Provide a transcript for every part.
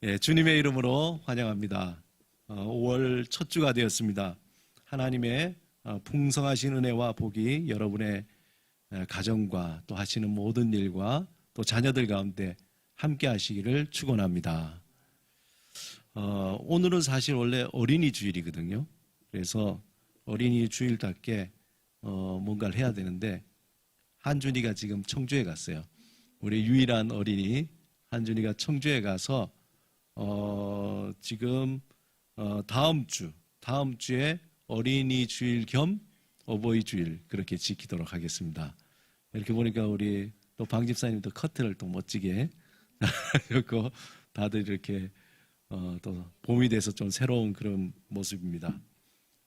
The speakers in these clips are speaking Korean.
예, 주님의 이름으로 환영합니다. 5월 첫 주가 되었습니다. 하나님의 풍성하신 은혜와 복이 여러분의 가정과 또 하시는 모든 일과 또 자녀들 가운데 함께 하시기를 축원합니다. 오늘은 사실 원래 어린이 주일이거든요. 그래서 어린이 주일답게 뭔가를 해야 되는데 한준이가 지금 청주에 갔어요. 우리 유일한 어린이 한준이가 청주에 가서 지금 다음 주에 어린이 주일 겸 어버이 주일 그렇게 지키도록 하겠습니다. 이렇게 보니까 우리 또 방 집사님도 커트를 또 멋지게 하고 다들 이렇게 또 봄이 돼서 좀 새로운 그런 모습입니다.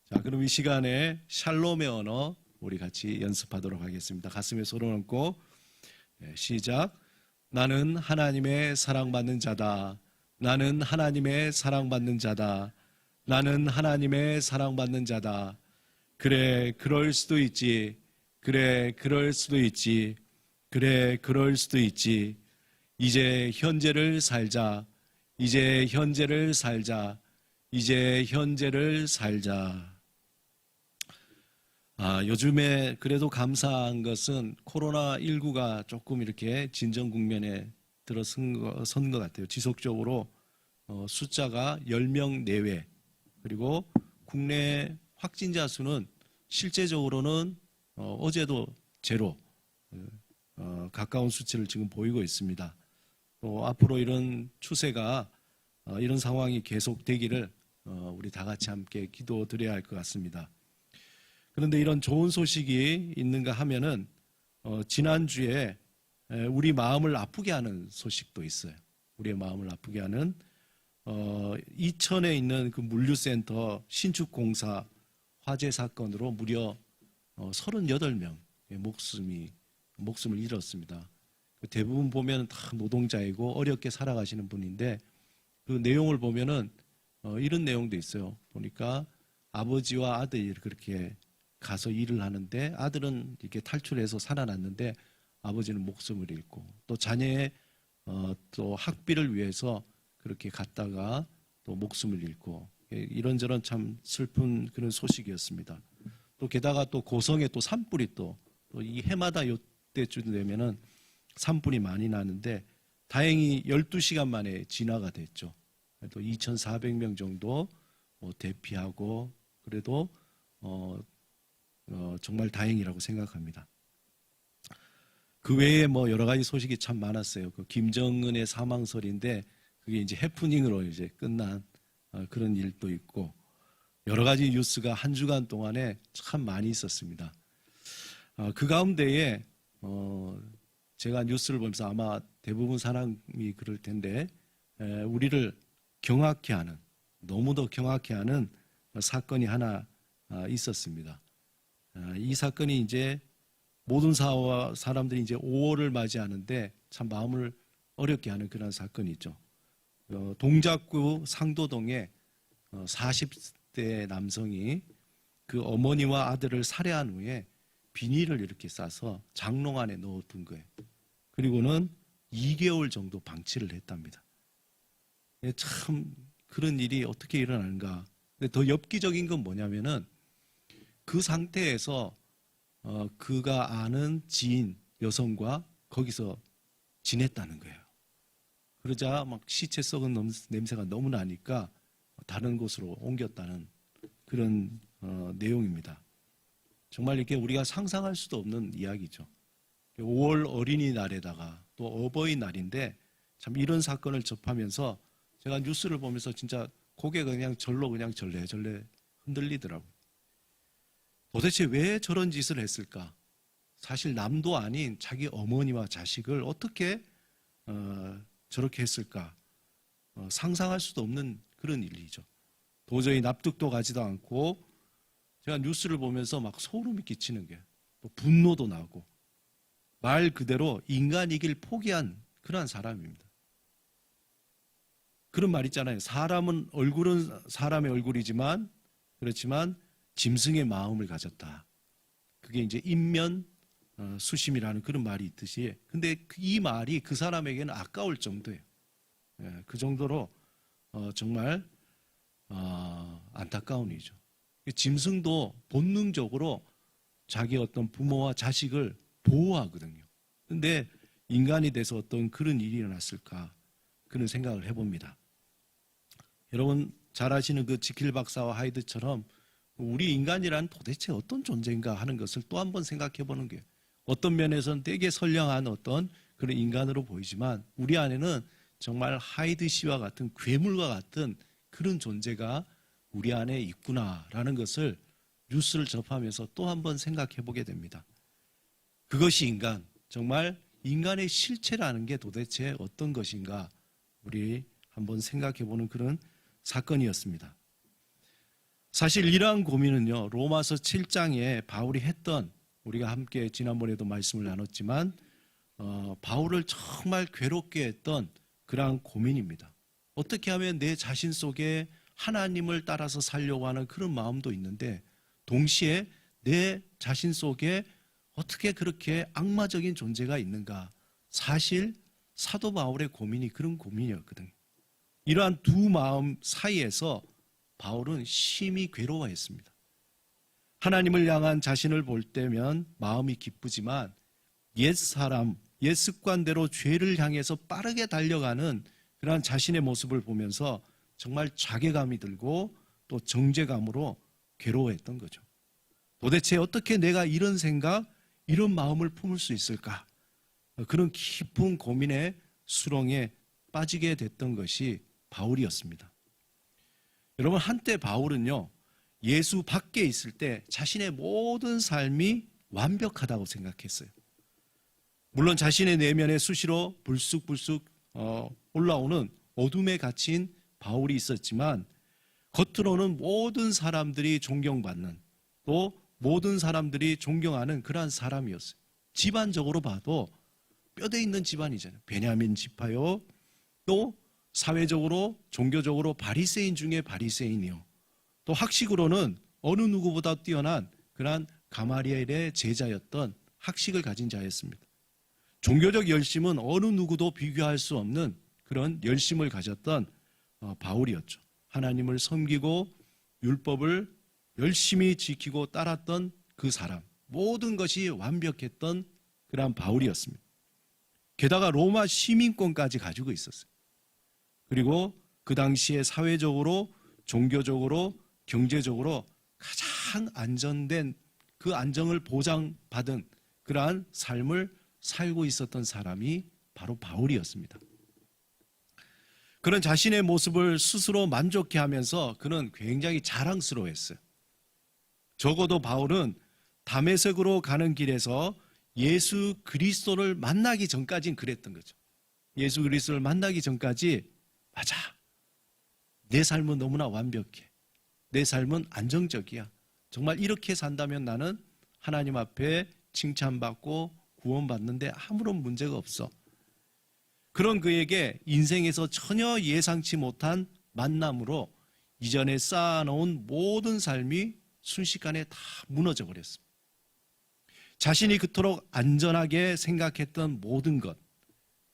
자, 그럼 이 시간에 샬롬의 언어 우리 같이 연습하도록 하겠습니다. 가슴에 손을 얹고 시작. 나는 하나님의 사랑받는 자다. 나는 하나님의 사랑받는 자다. 나는 하나님의 사랑받는 자다. 그래, 그럴 수도 있지. 그래, 그럴 수도 있지. 그래, 그럴 수도 있지. 이제 현재를 살자. 이제 현재를 살자. 이제 현재를 살자. 요즘에 그래도 감사한 것은 코로나19가 조금 이렇게 진정 국면에 들어선 것 같아요. 지속적으로 숫자가 10명 내외, 그리고 국내 확진자 수는 실제적으로는 어제도 제로 가까운 수치를 지금 보이고 있습니다. 또 앞으로 이런 추세가 이런 상황이 계속되기를 우리 다 같이 함께 기도드려야 할 것 같습니다. 그런데 이런 좋은 소식이 있는가 하면은 지난주에 우리 마음을 아프게 하는 소식도 있어요. 우리의 마음을 아프게 하는 이천에 있는 그 물류센터 신축 공사 화재 사건으로 무려 38명의 목숨을 잃었습니다. 대부분 보면 다 노동자이고 어렵게 살아가시는 분인데 그 내용을 보면은 이런 내용도 있어요. 보니까 아버지와 아들이 그렇게 가서 일을 하는데 아들은 이렇게 탈출해서 살아났는데 아버지는 목숨을 잃고 또 자녀의 또 학비를 위해서 그렇게 갔다가 또 목숨을 잃고 이런저런 참 슬픈 그런 소식이었습니다. 또 게다가 또 고성에 또 산불이 또 이 해마다 요때쯤 되면은 산불이 많이 나는데 다행히 12시간 만에 진화가 됐죠. 또 2,400명 정도 대피하고 그래도 정말 다행이라고 생각합니다. 그 외에 뭐 여러 가지 소식이 참 많았어요. 그 김정은의 사망설인데 그게 이제 해프닝으로 이제 끝난 그런 일도 있고 여러 가지 뉴스가 한 주간 동안에 참 많이 있었습니다. 그 가운데에 제가 뉴스를 보면서 아마 대부분 사람이 그럴 텐데 우리를 경악케 하는 너무도 경악케 하는 사건이 하나 있었습니다. 이 사건이 이제 모든 사람들이 이제 5월을 맞이하는데 참 마음을 어렵게 하는 그런 사건이죠. 동작구 상도동에 40대 남성이 그 어머니와 아들을 살해한 후에 비닐을 이렇게 싸서 장롱 안에 넣어둔 거예요. 그리고는 2개월 정도 방치를 했답니다. 참 그런 일이 어떻게 일어나는가. 근데 더 엽기적인 건 뭐냐면은 그 상태에서 그가 아는 지인 여성과 거기서 지냈다는 거예요. 그러자 막 시체 썩은 냄새가 너무 나니까 다른 곳으로 옮겼다는 그런 내용입니다. 정말 이렇게 우리가 상상할 수도 없는 이야기죠. 5월 어린이날에다가 또 어버이날인데 참 이런 사건을 접하면서 제가 뉴스를 보면서 진짜 고개가 그냥 절로 그냥 절레절레 흔들리더라고요. 도대체 왜 저런 짓을 했을까? 사실 남도 아닌 자기 어머니와 자식을 어떻게 저렇게 했을까? 상상할 수도 없는 그런 일이죠. 도저히 납득도 가지도 않고 제가 뉴스를 보면서 막 소름이 끼치는 게 또 분노도 나고 말 그대로 인간이길 포기한 그러한 사람입니다. 그런 말 있잖아요. 사람은 얼굴은 사람의 얼굴이지만 그렇지만 짐승의 마음을 가졌다. 그게 이제 인면 수심이라는 그런 말이 있듯이 근데 이 말이 그 사람에게는 아까울 정도예요. 그 정도로 정말 안타까운 일이죠. 짐승도 본능적으로 자기 어떤 부모와 자식을 보호하거든요. 그런데 인간이 돼서 어떤 그런 일이 일어났을까 그런 생각을 해봅니다. 여러분 잘 아시는 그 지킬 박사와 하이드처럼 우리 인간이란 도대체 어떤 존재인가 하는 것을 또 한 번 생각해 보는 게 어떤 면에서는 되게 선량한 어떤 그런 인간으로 보이지만 우리 안에는 정말 하이드 씨와 같은 괴물과 같은 그런 존재가 우리 안에 있구나라는 것을 뉴스를 접하면서 또 한 번 생각해 보게 됩니다. 그것이 인간, 정말 인간의 실체라는 게 도대체 어떤 것인가 우리 한번 생각해 보는 그런 사건이었습니다. 사실 이러한 고민은요, 로마서 7장에 바울이 했던, 우리가 함께 지난번에도 말씀을 나눴지만 바울을 정말 괴롭게 했던 그러한 고민입니다. 어떻게 하면 내 자신 속에 하나님을 따라서 살려고 하는 그런 마음도 있는데 동시에 내 자신 속에 어떻게 그렇게 악마적인 존재가 있는가. 사실 사도 바울의 고민이 그런 고민이었거든요. 이러한 두 마음 사이에서 바울은 심히 괴로워했습니다. 하나님을 향한 자신을 볼 때면 마음이 기쁘지만 옛사람, 옛 습관대로 죄를 향해서 빠르게 달려가는 그러한 자신의 모습을 보면서 정말 자괴감이 들고 또 정죄감으로 괴로워했던 거죠. 도대체 어떻게 내가 이런 생각, 이런 마음을 품을 수 있을까? 그런 깊은 고민의 수렁에 빠지게 됐던 것이 바울이었습니다. 여러분 한때 바울은요, 예수 밖에 있을 때 자신의 모든 삶이 완벽하다고 생각했어요. 물론 자신의 내면에 수시로 불쑥불쑥 올라오는 어둠에 갇힌 바울이 있었지만 겉으로는 모든 사람들이 존경받는 또 모든 사람들이 존경하는 그러한 사람이었어요. 집안적으로 봐도 뼈대 있는 집안이잖아요. 베냐민 지파요. 또 사회적으로 종교적으로 바리새인 중에 바리새인이요. 또 학식으로는 어느 누구보다 뛰어난 그러한 가마리엘의 제자였던 학식을 가진 자였습니다. 종교적 열심은 어느 누구도 비교할 수 없는 그런 열심을 가졌던 바울이었죠. 하나님을 섬기고 율법을 열심히 지키고 따랐던 그 사람, 모든 것이 완벽했던 그러한 바울이었습니다. 게다가 로마 시민권까지 가지고 있었어요. 그리고 그 당시에 사회적으로, 종교적으로, 경제적으로 가장 안전된 그 안정을 보장받은 그러한 삶을 살고 있었던 사람이 바로 바울이었습니다. 그런 자신의 모습을 스스로 만족해 하면서 그는 굉장히 자랑스러워했어요. 적어도 바울은 다메섹으로 가는 길에서 예수 그리스도를 만나기 전까지는 그랬던 거죠. 예수 그리스도를 만나기 전까지 맞아. 내 삶은 너무나 완벽해. 내 삶은 안정적이야. 정말 이렇게 산다면 나는 하나님 앞에 칭찬받고 구원받는데 아무런 문제가 없어. 그런 그에게 인생에서 전혀 예상치 못한 만남으로 이전에 쌓아놓은 모든 삶이 순식간에 다 무너져 버렸습니다. 자신이 그토록 안전하게 생각했던 모든 것,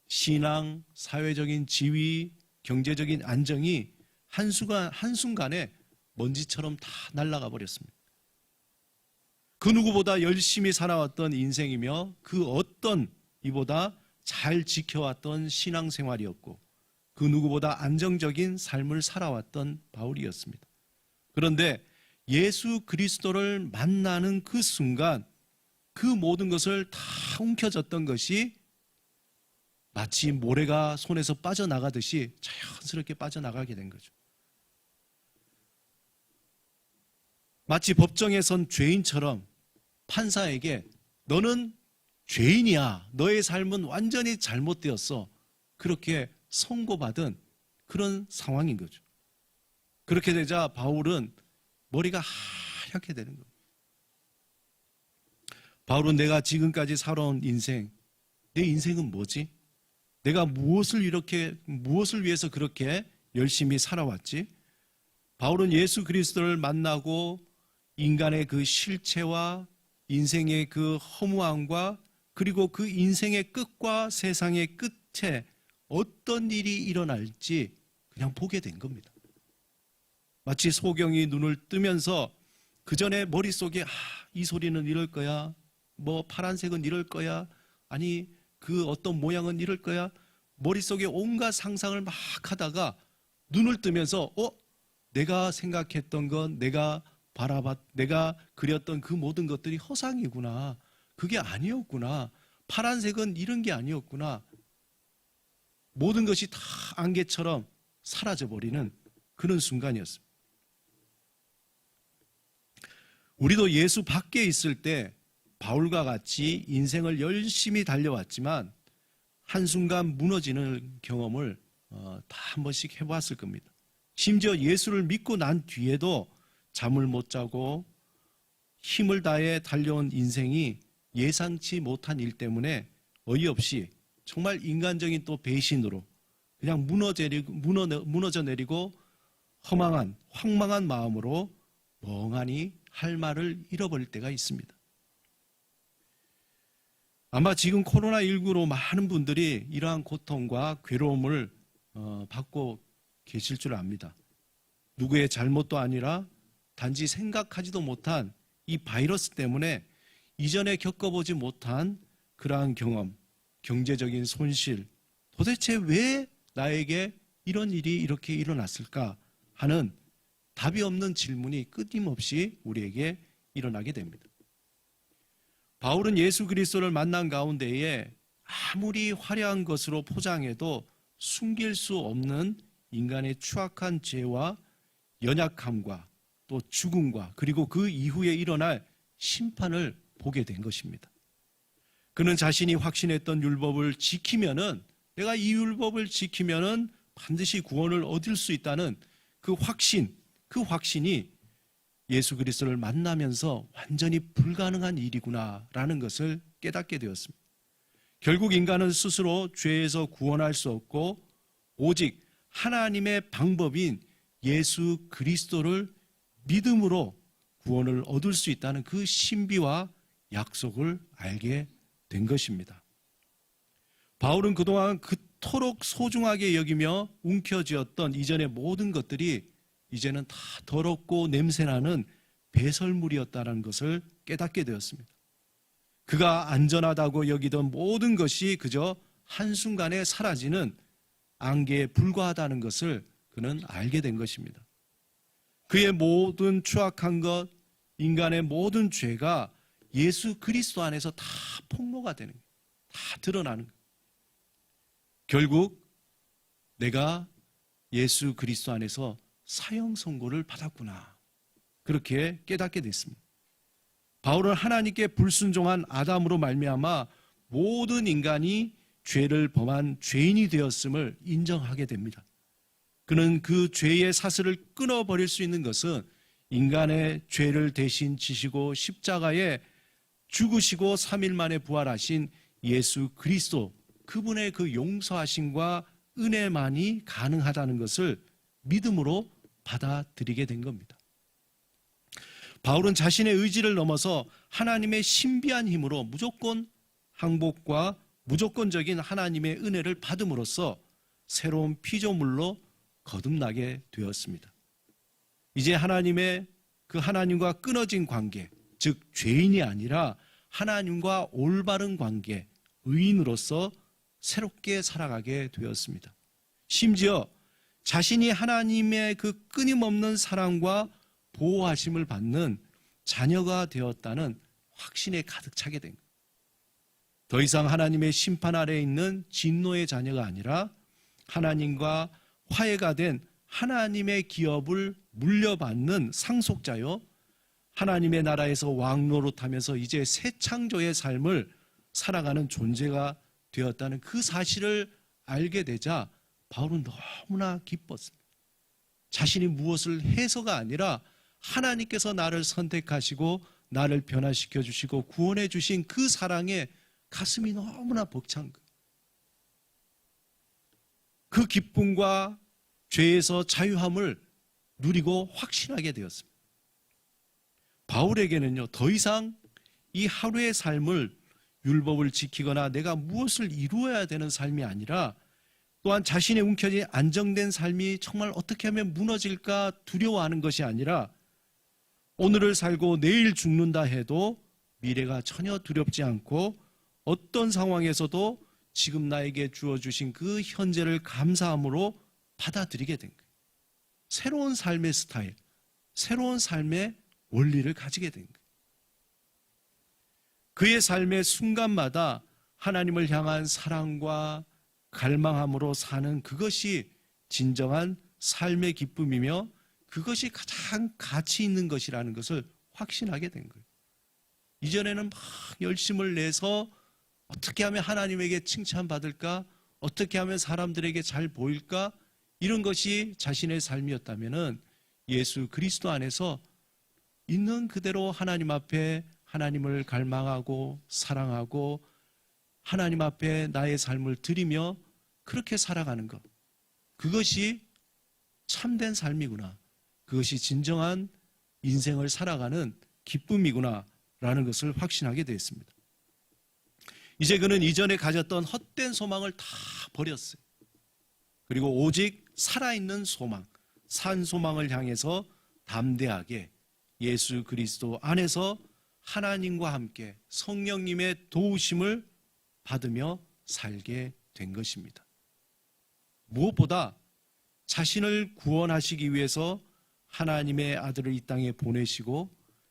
신앙, 사회적인 지위, 경제적인 안정이 한순간에 먼지처럼 다 날아가 버렸습니다. 그 누구보다 열심히 살아왔던 인생이며 그 어떤 이보다 잘 지켜왔던 신앙생활이었고 그 누구보다 안정적인 삶을 살아왔던 바울이었습니다. 그런데 예수 그리스도를 만나는 그 순간 그 모든 것을 다 움켜쥐었던 것이 마치 모래가 손에서 빠져나가듯이 자연스럽게 빠져나가게 된 거죠. 마치 법정에 선 죄인처럼 판사에게 너는 죄인이야. 너의 삶은 완전히 잘못되었어. 그렇게 선고받은 그런 상황인 거죠. 그렇게 되자 바울은 머리가 하얗게 되는 겁니다. 바울은 내가 지금까지 살아온 인생, 내 인생은 뭐지? 내가 무엇을 위해서 그렇게 열심히 살아왔지? 바울은 예수 그리스도를 만나고 인간의 그 실체와 인생의 그 허무함과 그리고 그 인생의 끝과 세상의 끝에 어떤 일이 일어날지 그냥 보게 된 겁니다. 마치 소경이 눈을 뜨면서 그 전에 머릿속에 이 소리는 이럴 거야, 뭐 파란색은 이럴 거야, 아니 그 어떤 모양은 이럴 거야, 머릿속에 온갖 상상을 막 하다가 눈을 뜨면서 내가 생각했던 건, 내가 그렸던 그 모든 것들이 허상이구나, 그게 아니었구나, 파란색은 이런 게 아니었구나, 모든 것이 다 안개처럼 사라져버리는 그런 순간이었습니다. 우리도 예수 밖에 있을 때 바울과 같이 인생을 열심히 달려왔지만 한순간 무너지는 경험을 다 한 번씩 해봤을 겁니다. 심지어 예수를 믿고 난 뒤에도 잠을 못 자고 힘을 다해 달려온 인생이 예상치 못한 일 때문에 어이없이 정말 인간적인 또 배신으로 그냥 무너져 내리고 허망한, 황망한 마음으로 멍하니 할 말을 잃어버릴 때가 있습니다. 아마 지금 코로나19로 많은 분들이 이러한 고통과 괴로움을 받고 계실 줄 압니다. 누구의 잘못도 아니라 단지 생각하지도 못한 이 바이러스 때문에 이전에 겪어보지 못한 그러한 경험, 경제적인 손실, 도대체 왜 나에게 이런 일이 이렇게 일어났을까 하는 답이 없는 질문이 끊임없이 우리에게 일어나게 됩니다. 바울은 예수 그리스도를 만난 가운데에 아무리 화려한 것으로 포장해도 숨길 수 없는 인간의 추악한 죄와 연약함과 또 죽음과 그리고 그 이후에 일어날 심판을 보게 된 것입니다. 그는 자신이 확신했던 율법을 지키면은, 내가 이 율법을 지키면은 반드시 구원을 얻을 수 있다는 그 확신이 예수 그리스도를 만나면서 완전히 불가능한 일이구나라는 것을 깨닫게 되었습니다. 결국 인간은 스스로 죄에서 구원할 수 없고 오직 하나님의 방법인 예수 그리스도를 믿음으로 구원을 얻을 수 있다는 그 신비와 약속을 알게 된 것입니다. 바울은 그동안 그토록 소중하게 여기며 움켜쥐었던 이전의 모든 것들이 이제는 다 더럽고 냄새나는 배설물이었다는 것을 깨닫게 되었습니다. 그가 안전하다고 여기던 모든 것이 그저 한순간에 사라지는 안개에 불과하다는 것을 그는 알게 된 것입니다. 그의 모든 추악한 것, 인간의 모든 죄가 예수 그리스도 안에서 다 폭로가 되는 거예요. 다 드러나는 거예요. 결국 내가 예수 그리스도 안에서 사형 선고를 받았구나, 그렇게 깨닫게 됐습니다. 바울은 하나님께 불순종한 아담으로 말미암아 모든 인간이 죄를 범한 죄인이 되었음을 인정하게 됩니다. 그는 그 죄의 사슬을 끊어버릴 수 있는 것은 인간의 죄를 대신 지시고 십자가에 죽으시고 3일 만에 부활하신 예수 그리스도, 그분의 그 용서하심과 은혜만이 가능하다는 것을 믿음으로 받아들이게 된 겁니다. 바울은 자신의 의지를 넘어서 하나님의 신비한 힘으로 무조건 항복과 무조건적인 하나님의 은혜를 받음으로써 새로운 피조물로 거듭나게 되었습니다. 이제 하나님과 끊어진 관계, 즉 죄인이 아니라 하나님과 올바른 관계, 의인으로서 새롭게 살아가게 되었습니다. 심지어 자신이 하나님의 그 끊임없는 사랑과 보호하심을 받는 자녀가 되었다는 확신에 가득 차게 된 거예요. 더 이상 하나님의 심판 아래에 있는 진노의 자녀가 아니라 하나님과 화해가 된 하나님의 기업을 물려받는 상속자요, 하나님의 나라에서 왕노릇하면서 이제 새 창조의 삶을 살아가는 존재가 되었다는 그 사실을 알게 되자 바울은 너무나 기뻤습니다. 자신이 무엇을 해서가 아니라 하나님께서 나를 선택하시고 나를 변화시켜 주시고 구원해 주신 그 사랑에 가슴이 너무나 벅찬 거예요. 그 기쁨과 죄에서 자유함을 누리고 확신하게 되었습니다. 바울에게는요, 더 이상 이 하루의 삶을 율법을 지키거나 내가 무엇을 이루어야 되는 삶이 아니라 또한 자신의 움켜진 안정된 삶이 정말 어떻게 하면 무너질까 두려워하는 것이 아니라 오늘을 살고 내일 죽는다 해도 미래가 전혀 두렵지 않고 어떤 상황에서도 지금 나에게 주어주신 그 현재를 감사함으로 받아들이게 된 거예요. 새로운 삶의 스타일, 새로운 삶의 원리를 가지게 된 거예요. 그의 삶의 순간마다 하나님을 향한 사랑과 갈망함으로 사는 그것이 진정한 삶의 기쁨이며 그것이 가장 가치 있는 것이라는 것을 확신하게 된 거예요. 이전에는 막 열심을 내서 어떻게 하면 하나님에게 칭찬받을까? 어떻게 하면 사람들에게 잘 보일까? 이런 것이 자신의 삶이었다면 예수 그리스도 안에서 있는 그대로 하나님 앞에 하나님을 갈망하고 사랑하고 하나님 앞에 나의 삶을 드리며 그렇게 살아가는 것, 그것이 참된 삶이구나, 그것이 진정한 인생을 살아가는 기쁨이구나 라는 것을 확신하게 되었습니다. 이제 그는 이전에 가졌던 헛된 소망을 다 버렸어요. 그리고 오직 살아있는 소망, 산 소망을 향해서 담대하게 예수 그리스도 안에서 하나님과 함께 성령님의 도우심을 받으며 살게 된 것입니다. 무엇보다 자신을 구원하시기 위해서 하나님의 아들을 이 땅에 보내시고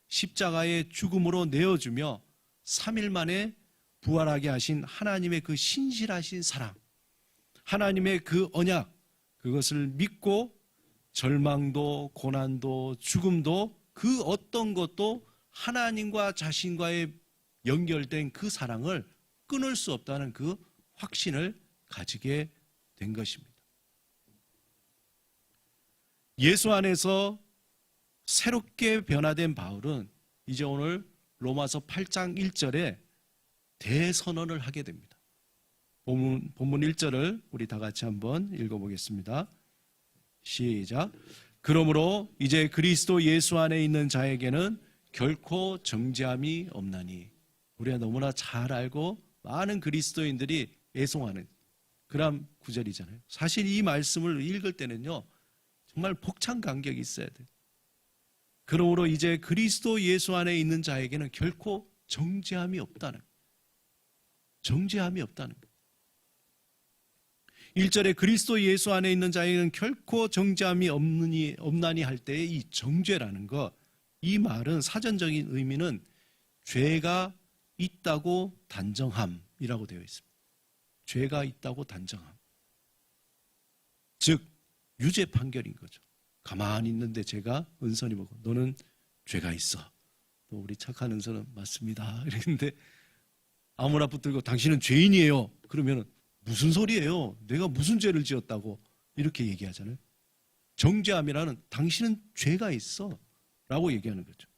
십자가의 죽음으로 내어주며 3일 만에 부활하게 하신 하나님의 그 신실하신 사랑, 하나님의 그 언약, 그것을 믿고 절망도 고난도 죽음도 그 어떤 것도 하나님과 자신과의 연결된 그 사랑을 끊을 수 없다는 그 확신을 가지게 된 것입니다. 예수 안에서 새롭게 변화된 바울은 이제 오늘 로마서 8장 1절에 대선언을 하게 됩니다. 본문 1절을 우리 다 같이 한번 읽어보겠습니다. 시작. 그러므로 이제 그리스도 예수 안에 있는 자에게는 결코 정죄함이 없나니. 우리가 너무나 잘 알고 많은 그리스도인들이 애송하는 그런 구절이잖아요. 사실 이 말씀을 읽을 때는요, 정말 복찬 감격이 있어야 돼요. 그러므로 이제 그리스도 예수 안에 있는 자에게는 결코 정죄함이 없다는 거예요. 정죄함이 없다는 거예요. 1절에 그리스도 예수 안에 있는 자에게는 결코 정죄함이 없나니 할 때의 이 정죄라는 것, 이 말은 사전적인 의미는 죄가 있다고 단정함이라고 되어 있습니다. 죄가 있다고 단정함. 즉 유죄 판결인 거죠. 가만히 있는데 제가 은선이 보고 너는 죄가 있어. 또 우리 착한 은선은 맞습니다. 이랬는데 아무나 붙들고 당신은 죄인이에요. 그러면 무슨 소리예요? 내가 무슨 죄를 지었다고 이렇게 얘기하잖아요. 정죄함이라는 당신은 죄가 있어 라고 얘기하는 거죠.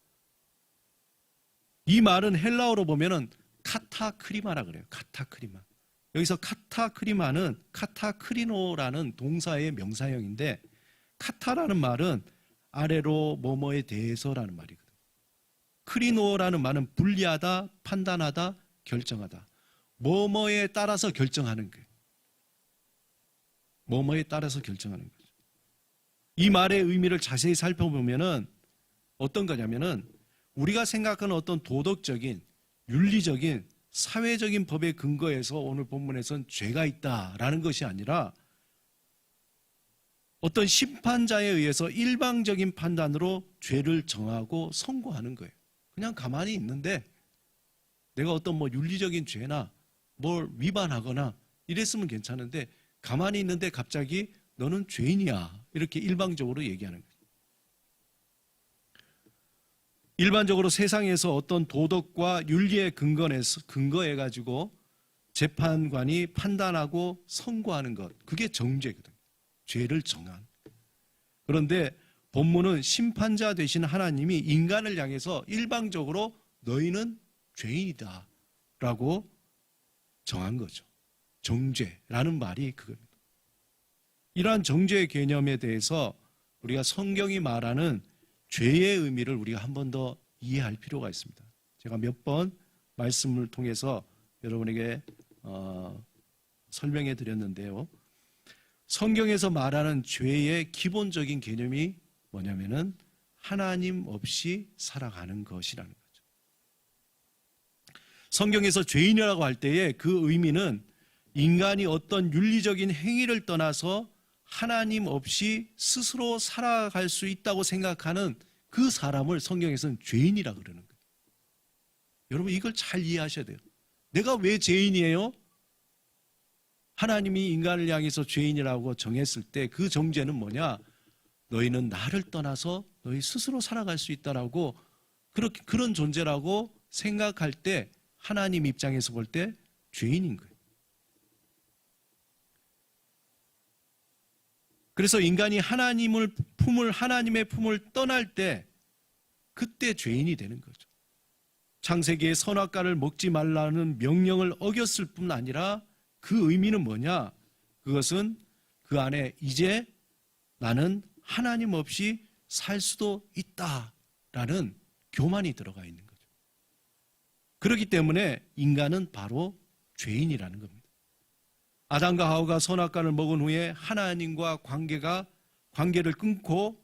이 말은 헬라어로 보면은 카타크리마라 그래요. 카타크리마. 여기서 카타크리마는 카타크리노라는 동사의 명사형인데, 카타라는 말은 아래로 뭐뭐에 대해서라는 말이거든요. 크리노라는 말은 분리하다, 판단하다, 결정하다. 뭐뭐에 따라서 결정하는 거예요. 뭐뭐에 따라서 결정하는 거죠. 이 말의 의미를 자세히 살펴보면은 어떤 거냐면은 우리가 생각하는 어떤 도덕적인, 윤리적인, 사회적인 법에 근거해서 오늘 본문에서는 죄가 있다라는 것이 아니라 어떤 심판자에 의해서 일방적인 판단으로 죄를 정하고 선고하는 거예요. 그냥 가만히 있는데 내가 어떤 윤리적인 죄나 뭘 위반하거나 이랬으면 괜찮은데 가만히 있는데 갑자기 너는 죄인이야 이렇게 일방적으로 얘기하는 거예요. 일반적으로 세상에서 어떤 도덕과 윤리에 근거해가지고 재판관이 판단하고 선고하는 것, 그게 정죄거든요. 죄를 정한. 그런데 본문은 심판자 되신 하나님이 인간을 향해서 일방적으로 너희는 죄인이다 라고 정한 거죠. 정죄라는 말이 그겁니다. 이러한 정죄의 개념에 대해서 우리가 성경이 말하는 죄의 의미를 우리가 한 번 더 이해할 필요가 있습니다. 제가 몇 번 말씀을 통해서 여러분에게 설명해 드렸는데요. 성경에서 말하는 죄의 기본적인 개념이 뭐냐면은 하나님 없이 살아가는 것이라는 거죠. 성경에서 죄인이라고 할 때에 그 의미는 인간이 어떤 윤리적인 행위를 떠나서 하나님 없이 스스로 살아갈 수 있다고 생각하는 그 사람을 성경에서는 죄인이라고 그러는 거예요. 여러분 이걸 잘 이해하셔야 돼요. 내가 왜 죄인이에요? 하나님이 인간을 향해서 죄인이라고 정했을 때 그 정죄는 뭐냐? 너희는 나를 떠나서 너희 스스로 살아갈 수 있다라고 그런 존재라고 생각할 때 하나님 입장에서 볼 때 죄인인 거예요. 그래서 인간이 하나님의 품을 떠날 때 그때 죄인이 되는 거죠. 창세기의 선악과를 먹지 말라는 명령을 어겼을 뿐 아니라 그 의미는 뭐냐? 그것은 그 안에 이제 나는 하나님 없이 살 수도 있다라는 교만이 들어가 있는 거죠. 그렇기 때문에 인간은 바로 죄인이라는 겁니다. 아담과 하와가 선악과를 먹은 후에 하나님과 관계를 끊고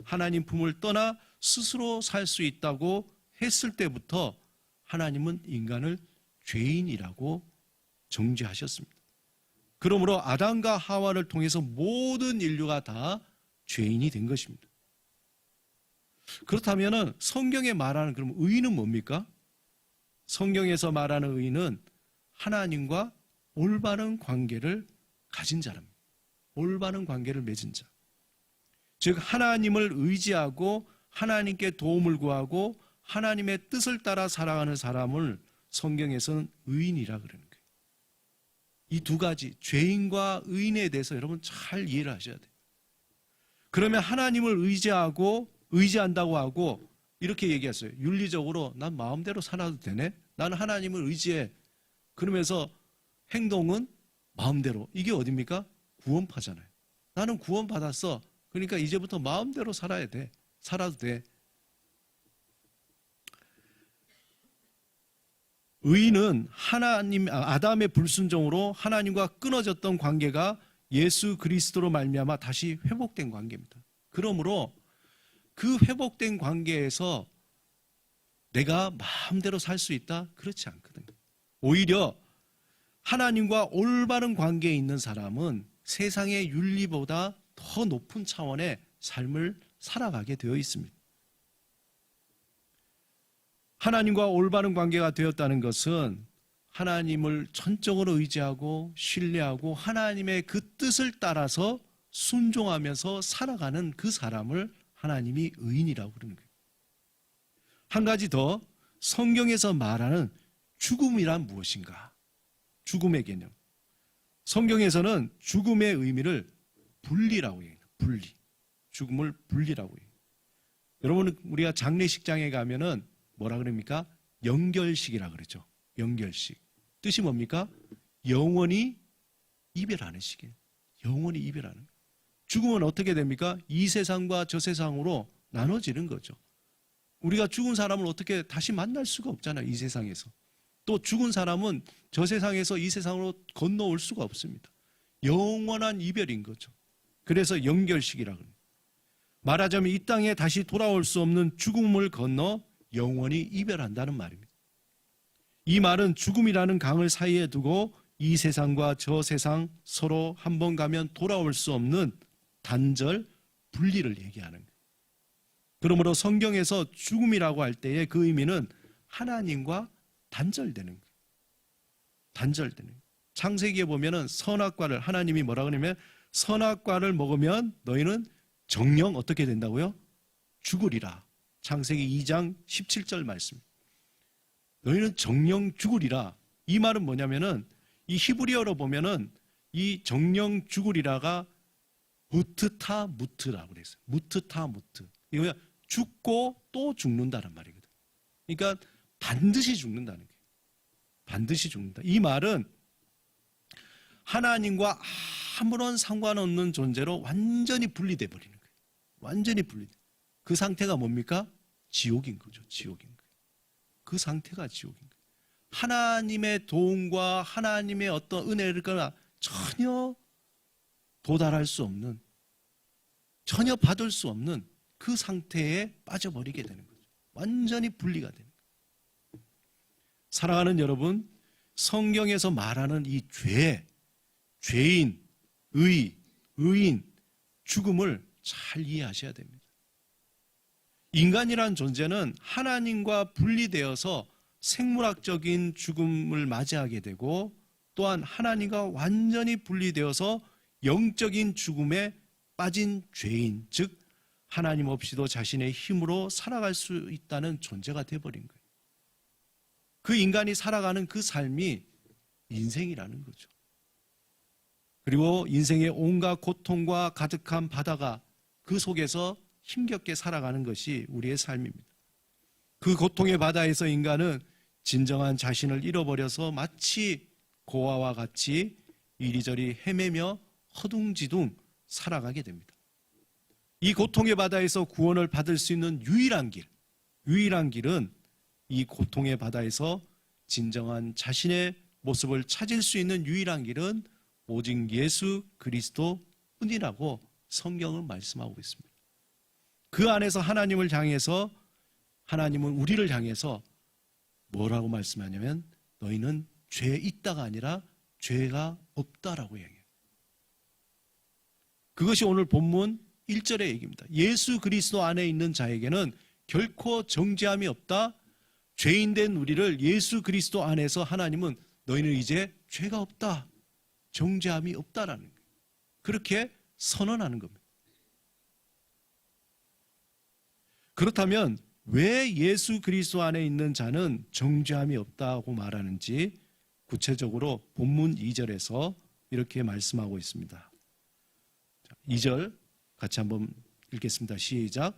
하나님 품을 떠나 스스로 살 수 있다고 했을 때부터 하나님은 인간을 죄인이라고 정죄하셨습니다. 그러므로 아담과 하와를 통해서 모든 인류가 다 죄인이 된 것입니다. 그렇다면 성경에 말하는 그럼 의인은 뭡니까? 성경에서 말하는 의인은 하나님과 올바른 관계를 가진 자랍니다. 올바른 관계를 맺은 자. 즉 하나님을 의지하고 하나님께 도움을 구하고 하나님의 뜻을 따라 살아가는 사람을 성경에서는 의인이라 그러는 거예요. 이 두 가지 죄인과 의인에 대해서 여러분 잘 이해를 하셔야 돼요. 그러면 하나님을 의지한다고 하고 이렇게 얘기했어요. 윤리적으로 난 마음대로 살아도 되네? 나는 하나님을 의지해. 그러면서 행동은 마음대로. 이게 어딥니까? 구원파잖아요. 나는 구원받았어. 그러니까 이제부터 마음대로 살아야 돼. 살아도 돼. 의인은 아담의 불순종으로 하나님과 끊어졌던 관계가 예수 그리스도로 말미암아 다시 회복된 관계입니다. 그러므로 그 회복된 관계에서 내가 마음대로 살 수 있다? 그렇지 않거든요. 오히려 하나님과 올바른 관계에 있는 사람은 세상의 윤리보다 더 높은 차원의 삶을 살아가게 되어 있습니다. 하나님과 올바른 관계가 되었다는 것은 하나님을 전적으로 의지하고 신뢰하고 하나님의 그 뜻을 따라서 순종하면서 살아가는 그 사람을 하나님이 의인이라고 그러는 거예요. 한 가지 더, 성경에서 말하는 죽음이란 무엇인가? 죽음의 개념. 성경에서는 죽음의 의미를 분리라고 해요. 분리. 죽음을 분리라고 해요. 여러분, 우리가 장례식장에 가면은 뭐라 그럽니까? 영결식이라 그러죠. 영결식. 뜻이 뭡니까? 영원히 이별하는 식이에요. 영원히 이별하는. 죽음은 어떻게 됩니까? 이 세상과 저 세상으로 나눠지는 거죠. 우리가 죽은 사람을 어떻게 다시 만날 수가 없잖아요. 이 세상에서. 또 죽은 사람은 저 세상에서 이 세상으로 건너올 수가 없습니다. 영원한 이별인 거죠. 그래서 영결식이라고 합니다. 말하자면 이 땅에 다시 돌아올 수 없는 죽음을 건너 영원히 이별한다는 말입니다. 이 말은 죽음이라는 강을 사이에 두고 이 세상과 저 세상 서로 한 번 가면 돌아올 수 없는 단절, 분리를 얘기하는 거예요. 그러므로 성경에서 죽음이라고 할 때의 그 의미는 하나님과 단절되는 거예요. 단절되는 거예요. 창세기에 보면은 선악과를 하나님이 뭐라 그러냐면 선악과를 먹으면 너희는 정령 어떻게 된다고요? 죽으리라. 창세기 2장 17절 말씀. 너희는 정령 죽으리라. 이 말은 뭐냐면은 이 히브리어로 보면은 이 정령 죽으리라가 무트타 무트라고 그랬어요. 무트타 무트. 이거 죽고 또 죽는다는 말이거든. 그러니까 반드시 죽는다는 거예요. 반드시 죽는다. 이 말은 하나님과 아무런 상관없는 존재로 완전히 분리돼 버리는 거예요. 완전히 분리돼. 그 상태가 뭡니까? 지옥인 거죠. 지옥인 거예요. 그 상태가 지옥인 거예요. 하나님의 도움과 하나님의 어떤 은혜를 전혀 도달할 수 없는, 전혀 받을 수 없는 그 상태에 빠져버리게 되는 거죠. 완전히 분리가 되는 거예요. 사랑하는 여러분, 성경에서 말하는 이 죄, 죄인, 의인, 죽음을 잘 이해하셔야 됩니다. 인간이란 존재는 하나님과 분리되어서 생물학적인 죽음을 맞이하게 되고, 또한 하나님과 완전히 분리되어서 영적인 죽음에 빠진 죄인, 즉 하나님 없이도 자신의 힘으로 살아갈 수 있다는 존재가 되어버린 거예요. 그 인간이 살아가는 그 삶이 인생이라는 거죠. 그리고 인생의 온갖 고통과 가득한 바다가 그 속에서 힘겹게 살아가는 것이 우리의 삶입니다. 그 고통의 바다에서 인간은 진정한 자신을 잃어버려서 마치 고아와 같이 이리저리 헤매며 허둥지둥 살아가게 됩니다. 이 고통의 바다에서 구원을 받을 수 있는 유일한 길은 이 고통의 바다에서 진정한 자신의 모습을 찾을 수 있는 유일한 길은 오직 예수 그리스도뿐이라고 성경은 말씀하고 있습니다. 그 안에서 하나님을 향해서, 하나님은 우리를 향해서 뭐라고 말씀하냐면 너희는 죄에 있다가 아니라 죄가 없다라고 얘기해요. 그것이 오늘 본문 1절의 얘기입니다. 예수 그리스도 안에 있는 자에게는 결코 정죄함이 없다. 죄인된 우리를 예수 그리스도 안에서 하나님은 너희는 이제 죄가 없다, 정죄함이 없다라는 거예요. 그렇게 선언하는 겁니다. 그렇다면 왜 예수 그리스도 안에 있는 자는 정죄함이 없다고 말하는지 구체적으로 본문 2절에서 이렇게 말씀하고 있습니다. 2절 같이 한번 읽겠습니다. 시작.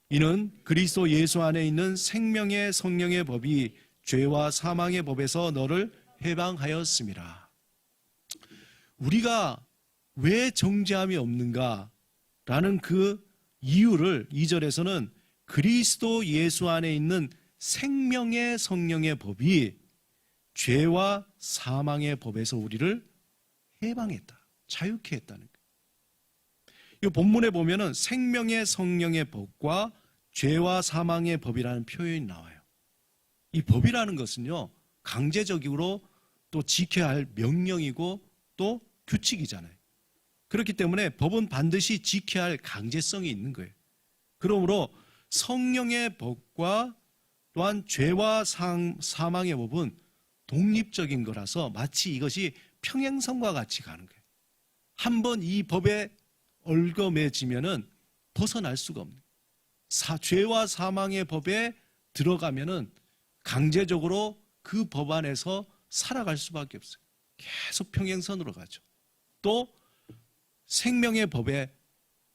이는 그리스도 예수 안에 있는 생명의 성령의 법이 죄와 사망의 법에서 너를 해방하였음이라. 우리가 왜 정죄함이 없는가라는 그 이유를 2절에서는 그리스도 예수 안에 있는 생명의 성령의 법이 죄와 사망의 법에서 우리를 해방했다, 자유케 했다는 거예요. 이 본문에 보면은 생명의 성령의 법과 죄와 사망의 법이라는 표현이 나와요. 이 법이라는 것은요, 강제적으로 또 지켜야 할 명령이고 또 규칙이잖아요. 그렇기 때문에 법은 반드시 지켜야 할 강제성이 있는 거예요. 그러므로 성령의 법과 또한 죄와 사망의 법은 독립적인 거라서 마치 이것이 평행선과 같이 가는 거예요. 한번 이 법에 얽매지면은 벗어날 수가 없는 거예요. 죄와 사망의 법에 들어가면은 강제적으로 그 법 안에서 살아갈 수밖에 없어요. 계속 평행선으로 가죠. 또 생명의 법에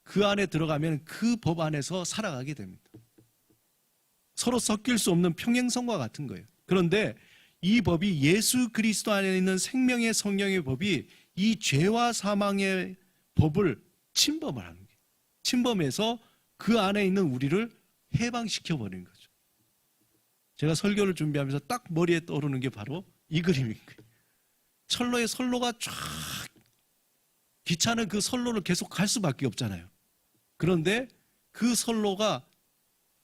그 안에 들어가면 그 법 안에서 살아가게 됩니다. 서로 섞일 수 없는 평행선과 같은 거예요. 그런데 이 법이 예수 그리스도 안에 있는 생명의 성령의 법이 이 죄와 사망의 법을 침범을 하는 거예요. 침범해서 그 안에 있는 우리를 해방시켜 버리는 거죠. 제가 설교를 준비하면서 딱 머리에 떠오르는 게 바로 이 그림인 거예요. 철로에 선로가 쫙, 기차는 그 선로를 계속 갈 수밖에 없잖아요. 그런데 그 선로가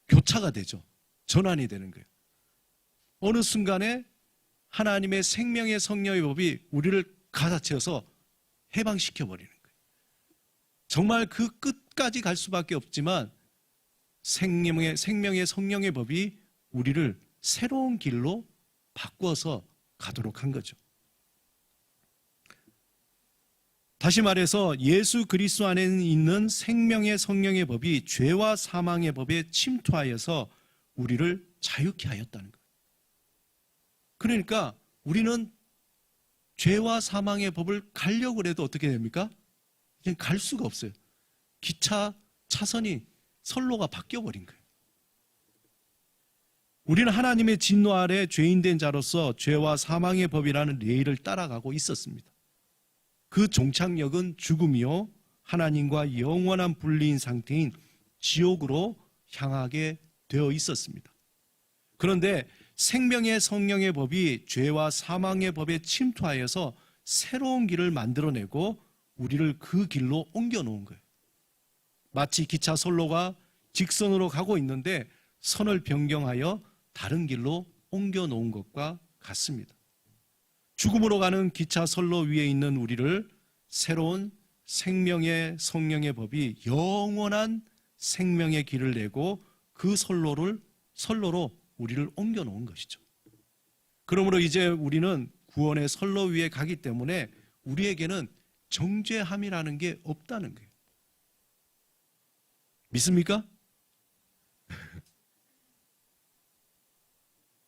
교차가 되죠. 전환이 되는 거예요. 어느 순간에 하나님의 생명의 성령의 법이 우리를 가다채어서 해방시켜 버리는 거예요. 정말 그 끝까지 갈 수밖에 없지만 생명의 성령의 법이 우리를 새로운 길로 바꿔서 가도록 한 거죠. 다시 말해서 예수 그리스도 안에 있는 생명의 성령의 법이 죄와 사망의 법에 침투하여서 우리를 자유케 하였다는 거예요. 그러니까 우리는 죄와 사망의 법을 가려고 해도 어떻게 됩니까? 그냥 갈 수가 없어요. 기차 차선이 선로가 바뀌어버린 거예요. 우리는 하나님의 진노 아래 죄인된 자로서 죄와 사망의 법이라는 레일을 따라가고 있었습니다. 그 종착역은 죽음이요, 하나님과 영원한 분리인 상태인 지옥으로 향하게 되어 있었습니다. 그런데 생명의 성령의 법이 죄와 사망의 법에 침투하여서 새로운 길을 만들어내고 우리를 그 길로 옮겨 놓은 거예요. 마치 기차 선로가 직선으로 가고 있는데 선을 변경하여 다른 길로 옮겨 놓은 것과 같습니다. 죽음으로 가는 기차 선로 위에 있는 우리를 새로운 생명의 성령의 법이 영원한 생명의 길을 내고 그 선로로 우리를 옮겨 놓은 것이죠. 그러므로 이제 우리는 구원의 선로 위에 가기 때문에 우리에게는 정죄함이라는 게 없다는 거예요. 믿습니까?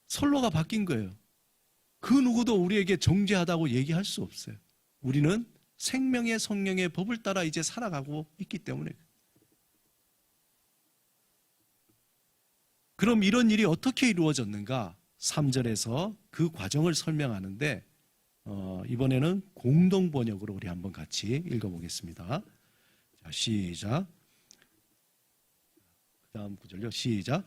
선로가 바뀐 거예요. 그 누구도 우리에게 정죄하다고 얘기할 수 없어요. 우리는 생명의 성령의 법을 따라 이제 살아가고 있기 때문에. 그럼 이런 일이 어떻게 이루어졌는가? 3절에서 그 과정을 설명하는데 이번에는 공동 번역으로 우리 한번 같이 읽어보겠습니다. 자, 시작. 그 다음 구절요. 시작.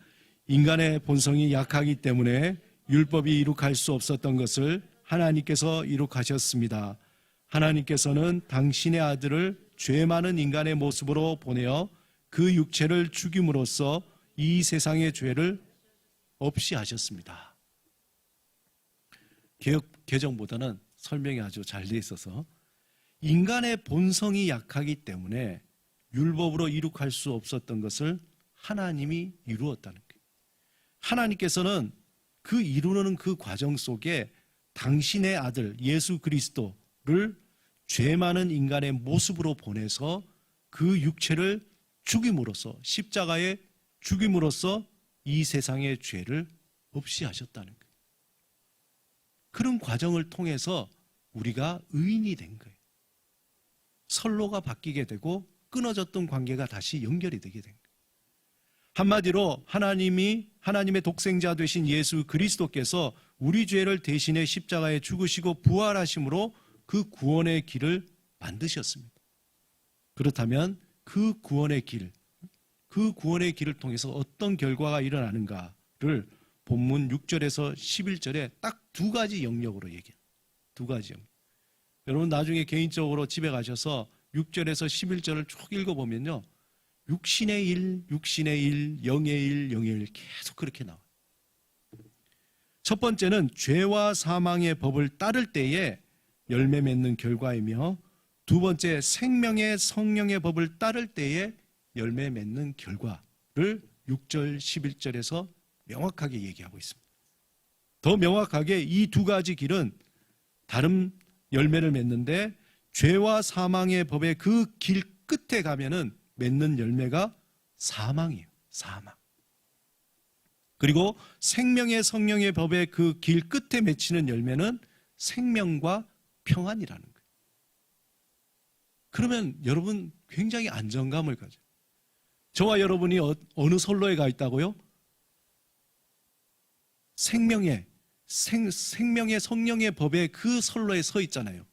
인간의 본성이 약하기 때문에 율법이 이룩할 수 없었던 것을 하나님께서 이룩하셨습니다. 하나님께서는 당신의 아들을 죄 많은 인간의 모습으로 보내어 그 육체를 죽임으로써 이 세상의 죄를 없이 하셨습니다. 개역 개정보다는 설명이 아주 잘 돼 있어서 인간의 본성이 약하기 때문에 율법으로 이룩할 수 없었던 것을 하나님이 이루었다는 거예요. 하나님께서는 그 이루는 그 과정 속에 당신의 아들 예수 그리스도를 죄 많은 인간의 모습으로 보내서 그 육체를 죽임으로써 십자가에 죽임으로써 이 세상의 죄를 없이 하셨다는 거예요. 그런 과정을 통해서 우리가 의인이 된 거예요. 선로가 바뀌게 되고 끊어졌던 관계가 다시 연결이 되게 된 거예요. 한마디로 하나님의 독생자 되신 예수 그리스도께서 우리 죄를 대신해 십자가에 죽으시고 부활하심으로 그 구원의 길을 만드셨습니다. 그렇다면 그 구원의 길을 통해서 어떤 결과가 일어나는가를 본문 6절에서 11절에 딱 두 가지 영역으로 얘기해요. 두 가지 영역. 여러분 나중에 개인적으로 집에 가셔서 6절에서 11절을 쭉 읽어보면요. 육신의 일, 영의 일, 영의 일 계속 그렇게 나와요. 첫 번째는 죄와 사망의 법을 따를 때에 열매 맺는 결과이며 두 번째 생명의 성령의 법을 따를 때에 열매 맺는 결과를 6절, 11절에서 명확하게 얘기하고 있습니다. 더 명확하게 이 두 가지 길은 다른 열매를 맺는데 죄와 사망의 법의 그 길 끝에 가면은 맺는 열매가 사망이에요. 사망. 그리고 생명의 성령의 법의 그 길 끝에 맺히는 열매는 생명과 평안이라는 거예요. 그러면 여러분 굉장히 안정감을 가져요. 저와 여러분이 어느 선로에 가 있다고요? 생명의 성령의 법의 그 선로에 서 있잖아요.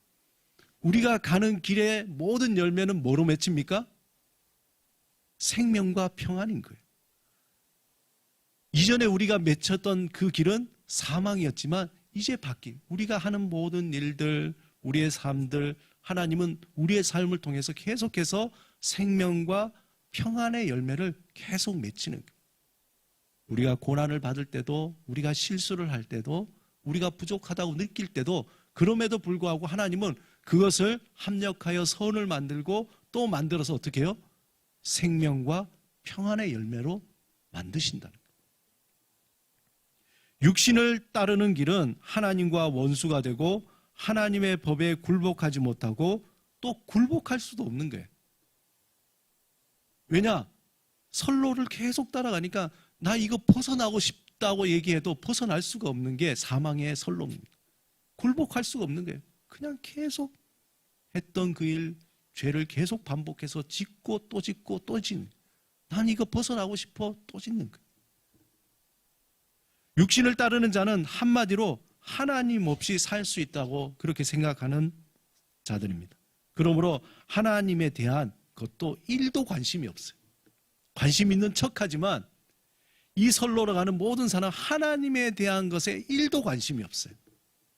우리가 가는 길의 모든 열매는 뭐로 맺힙니까? 생명과 평안인 거예요. 이전에 우리가 맺혔던 그 길은 사망이었지만 이제 바뀐 우리가 하는 모든 일들, 우리의 삶들, 하나님은 우리의 삶을 통해서 계속해서 생명과 평안의 열매를 계속 맺히는 거예요. 우리가 고난을 받을 때도, 우리가 실수를 할 때도, 우리가 부족하다고 느낄 때도 그럼에도 불구하고 하나님은 그것을 합력하여 선을 만들고 또 만들어서 어떻게 해요? 생명과 평안의 열매로 만드신다는 거예요. 육신을 따르는 길은 하나님과 원수가 되고 하나님의 법에 굴복하지 못하고 또 굴복할 수도 없는 거예요. 왜냐? 선로를 계속 따라가니까 나 이거 벗어나고 싶다고 얘기해도 벗어날 수가 없는 게 사망의 선로입니다. 굴복할 수가 없는 거예요. 그냥 계속 했던 그 일, 죄를 계속 반복해서 짓고 또 짓고 또 짓는. 난 이거 벗어나고 싶어 또 짓는 거예요. 육신을 따르는 자는 한마디로 하나님 없이 살 수 있다고 그렇게 생각하는 자들입니다. 그러므로 하나님에 대한 것도 1도 관심이 없어요. 관심 있는 척하지만 이 선로로 가는 모든 사람은 하나님에 대한 것에 1도 관심이 없어요.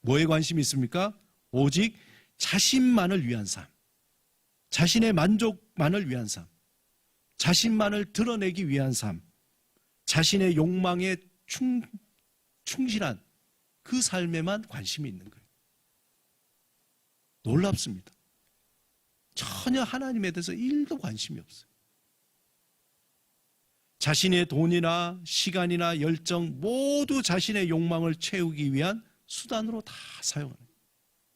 뭐에 관심이 있습니까? 오직 자신만을 위한 삶, 자신의 만족만을 위한 삶, 자신만을 드러내기 위한 삶, 자신의 욕망에 충실한 그 삶에만 관심이 있는 거예요. 놀랍습니다. 전혀 하나님에 대해서 1도 관심이 없어요. 자신의 돈이나 시간이나 열정 모두 자신의 욕망을 채우기 위한 수단으로 다 사용하는 거예요.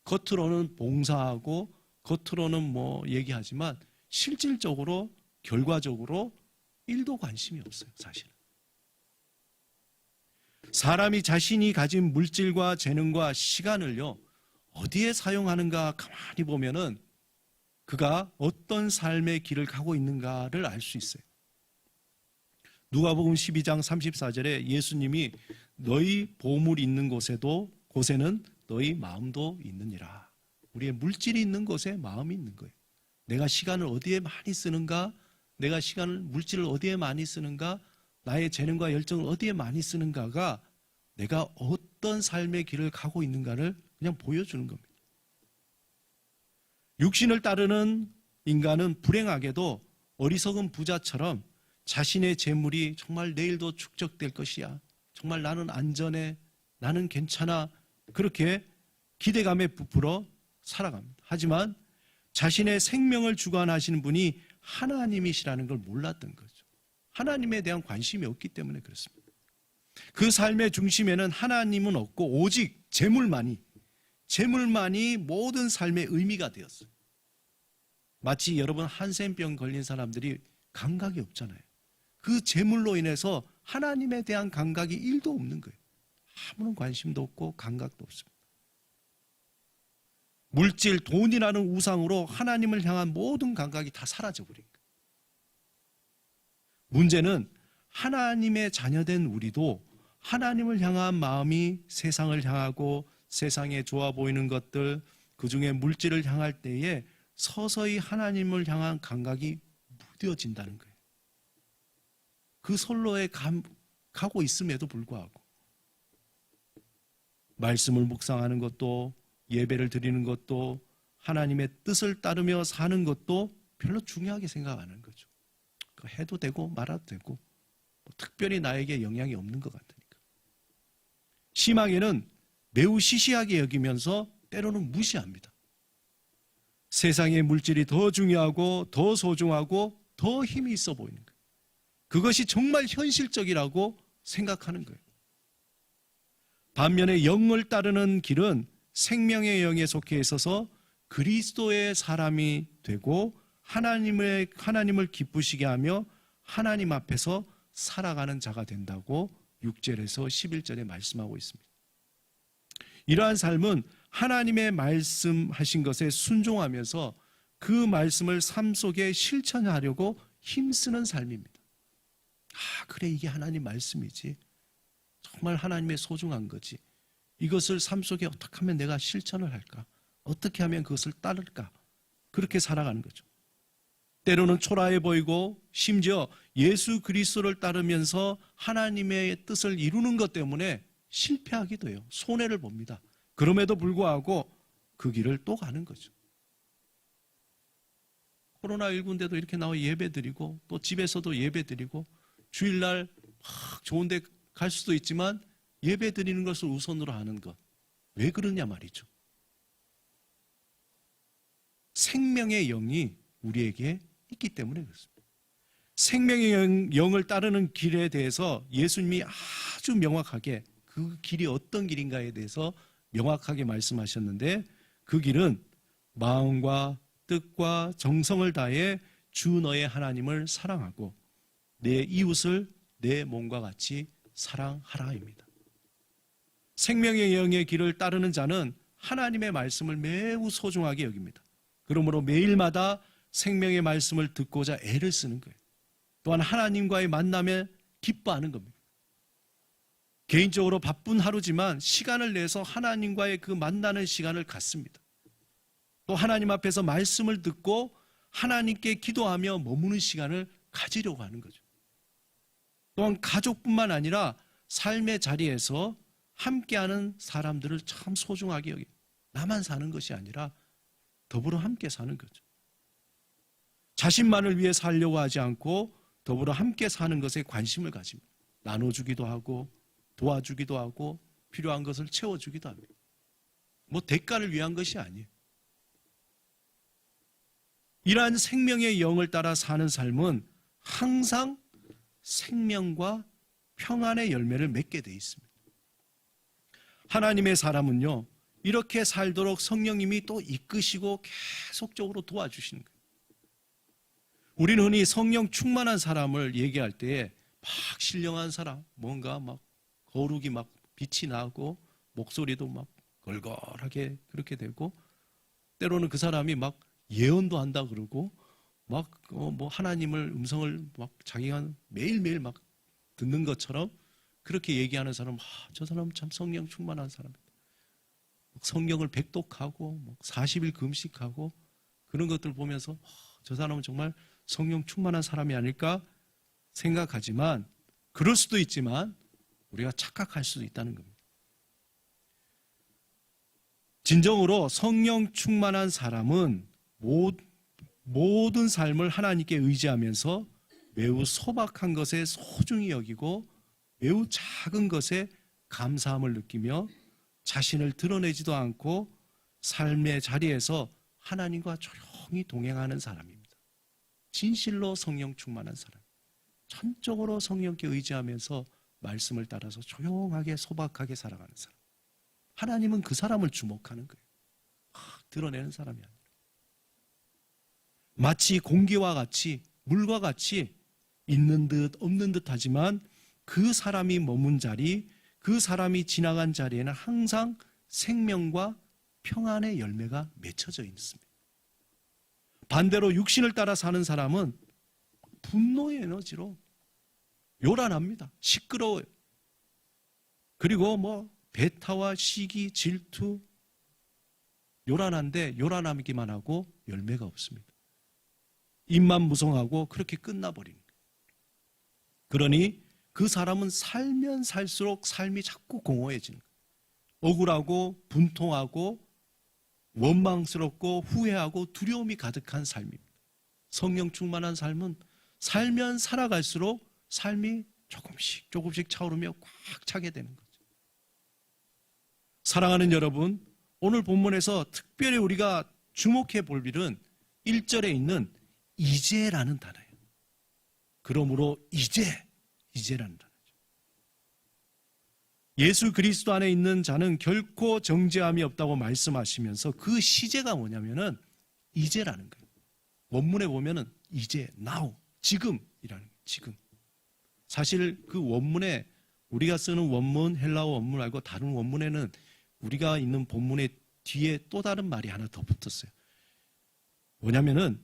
겉으로는 봉사하고 겉으로는 뭐 얘기하지만 실질적으로 결과적으로 1도 관심이 없어요. 사실은. 사람이 자신이 가진 물질과 재능과 시간을요 어디에 사용하는가 가만히 보면은 그가 어떤 삶의 길을 가고 있는가를 알 수 있어요. 누가복음 12장 34절에 예수님이 너희 보물이 있는 곳에는 너희 마음도 있느니라. 우리의 물질이 있는 곳에 마음이 있는 거예요. 내가 시간을 어디에 많이 쓰는가, 내가 물질을 어디에 많이 쓰는가, 나의 재능과 열정을 어디에 많이 쓰는가가 내가 어떤 삶의 길을 가고 있는가를 그냥 보여주는 겁니다. 육신을 따르는 인간은 불행하게도 어리석은 부자처럼 자신의 재물이 정말 내일도 축적될 것이야, 정말 나는 안전해, 나는 괜찮아, 그렇게 기대감에 부풀어 살아갑니다. 하지만 자신의 생명을 주관하시는 분이 하나님이시라는 걸 몰랐던 거죠. 하나님에 대한 관심이 없기 때문에 그렇습니다. 그 삶의 중심에는 하나님은 없고 오직 재물만이 모든 삶의 의미가 되었어요. 마치 여러분 한센병 걸린 사람들이 감각이 없잖아요. 그 재물로 인해서 하나님에 대한 감각이 1도 없는 거예요. 아무런 관심도 없고 감각도 없습니다. 물질, 돈이라는 우상으로 하나님을 향한 모든 감각이 다 사라져버린 거예요. 문제는 하나님의 자녀된 우리도 하나님을 향한 마음이 세상을 향하고 세상에 좋아 보이는 것들, 그중에 물질을 향할 때에 서서히 하나님을 향한 감각이 무뎌진다는 거예요. 그 선로에 가고 있음에도 불구하고 말씀을 묵상하는 것도, 예배를 드리는 것도, 하나님의 뜻을 따르며 사는 것도 별로 중요하게 생각 안 하는 거죠. 해도 되고 말아도 되고 특별히 나에게 영향이 없는 것 같으니까. 심하게는 매우 시시하게 여기면서 때로는 무시합니다. 세상의 물질이 더 중요하고 더 소중하고 더 힘이 있어 보이는 거예요. 그것이 정말 현실적이라고 생각하는 거예요. 반면에 영을 따르는 길은 생명의 영에 속해 있어서 그리스도의 사람이 되고 하나님을 기쁘시게 하며 하나님 앞에서 살아가는 자가 된다고 6절에서 11절에 말씀하고 있습니다. 이러한 삶은 하나님의 말씀하신 것에 순종하면서 그 말씀을 삶 속에 실천하려고 힘쓰는 삶입니다. 그래, 이게 하나님 말씀이지. 정말 하나님의 소중한 거지. 이것을 삶 속에 어떻게 하면 내가 실천을 할까? 어떻게 하면 그것을 따를까? 그렇게 살아가는 거죠. 때로는 초라해 보이고 심지어 예수 그리스도를 따르면서 하나님의 뜻을 이루는 것 때문에 실패하기도 해요. 손해를 봅니다. 그럼에도 불구하고 그 길을 또 가는 거죠. 코로나19인데도 이렇게 나와 예배드리고 또 집에서도 예배드리고 주일날 막 좋은 데 갈 수도 있지만 예배드리는 것을 우선으로 하는 것. 왜 그러냐 말이죠. 생명의 영이 우리에게 있기 때문에 그렇습니다. 생명의 영을 따르는 길에 대해서 예수님이 아주 명확하게 그 길이 어떤 길인가에 대해서 명확하게 말씀하셨는데 그 길은 마음과 뜻과 정성을 다해 주 너의 하나님을 사랑하고 내 이웃을 내 몸과 같이 사랑하라입니다. 생명의 영의 길을 따르는 자는 하나님의 말씀을 매우 소중하게 여깁니다. 그러므로 매일마다 생명의 말씀을 듣고자 애를 쓰는 거예요. 또한 하나님과의 만남에 기뻐하는 겁니다. 개인적으로 바쁜 하루지만 시간을 내서 하나님과의 그 만나는 시간을 갖습니다. 또 하나님 앞에서 말씀을 듣고 하나님께 기도하며 머무는 시간을 가지려고 하는 거죠. 또한 가족뿐만 아니라 삶의 자리에서 함께하는 사람들을 참 소중하게 여깁니다. 나만 사는 것이 아니라 더불어 함께 사는 거죠. 자신만을 위해 살려고 하지 않고 더불어 함께 사는 것에 관심을 가집니다. 나눠주기도 하고 도와주기도 하고 필요한 것을 채워주기도 합니다. 뭐 대가를 위한 것이 아니에요. 이러한 생명의 영을 따라 사는 삶은 항상 생명과 평안의 열매를 맺게 돼 있습니다. 하나님의 사람은요, 이렇게 살도록 성령님이 또 이끄시고 계속적으로 도와주시는 거예요. 우리는 흔히 성령 충만한 사람을 얘기할 때에 막 신령한 사람, 뭔가 막 거룩이 막 빛이 나고 목소리도 막 걸걸하게 그렇게 되고, 때로는 그 사람이 막 예언도 한다 그러고 막 뭐 하나님을 음성을 막 자기가 매일매일 막 듣는 것처럼 그렇게 얘기하는 사람, 저 사람은 참 성령 충만한 사람이다. 성경을 백독하고 40일 금식하고 그런 것들 보면서 저 사람은 정말 성령 충만한 사람이 아닐까 생각하지만, 그럴 수도 있지만 우리가 착각할 수도 있다는 겁니다. 진정으로 성령 충만한 사람은 모든 삶을 하나님께 의지하면서 매우 소박한 것에 소중히 여기고 매우 작은 것에 감사함을 느끼며 자신을 드러내지도 않고 삶의 자리에서 하나님과 조용히 동행하는 사람입니다. 진실로 성령 충만한 사람, 전적으로 성령께 의지하면서 말씀을 따라서 조용하게 소박하게 살아가는 사람. 하나님은 그 사람을 주목하는 거예요. 드러내는 사람이 아니라. 마치 공기와 같이 물과 같이 있는 듯 없는 듯 하지만 그 사람이 머문 자리, 그 사람이 지나간 자리에는 항상 생명과 평안의 열매가 맺혀져 있습니다. 반대로 육신을 따라 사는 사람은 분노의 에너지로 요란합니다. 시끄러워요. 그리고 배타와 시기, 질투, 요란한데 요란하기만 하고 열매가 없습니다. 입만 무성하고 그렇게 끝나버리는 거예요. 그러니 그 사람은 살면 살수록 삶이 자꾸 공허해지는 거예요. 억울하고 분통하고 원망스럽고 후회하고 두려움이 가득한 삶입니다. 성령 충만한 삶은 살면 살아갈수록 삶이 조금씩 차오르며 꽉 차게 되는 거죠. 사랑하는 여러분, 오늘 본문에서 특별히 우리가 주목해 볼 일은 1절에 있는 이제라는 단어예요. 그러므로 이제라는 단어죠. 예수 그리스도 안에 있는 자는 결코 정죄함이 없다고 말씀하시면서 그 시제가 뭐냐면은 이제라는 거예요. 원문에 보면은 이제, now, 지금이라는 거예요. 지금. 사실 그 원문에 우리가 쓰는 원문, 헬라어 원문 말고 다른 원문에는 우리가 있는 본문의 뒤에 또 다른 말이 하나 더 붙었어요. 뭐냐면은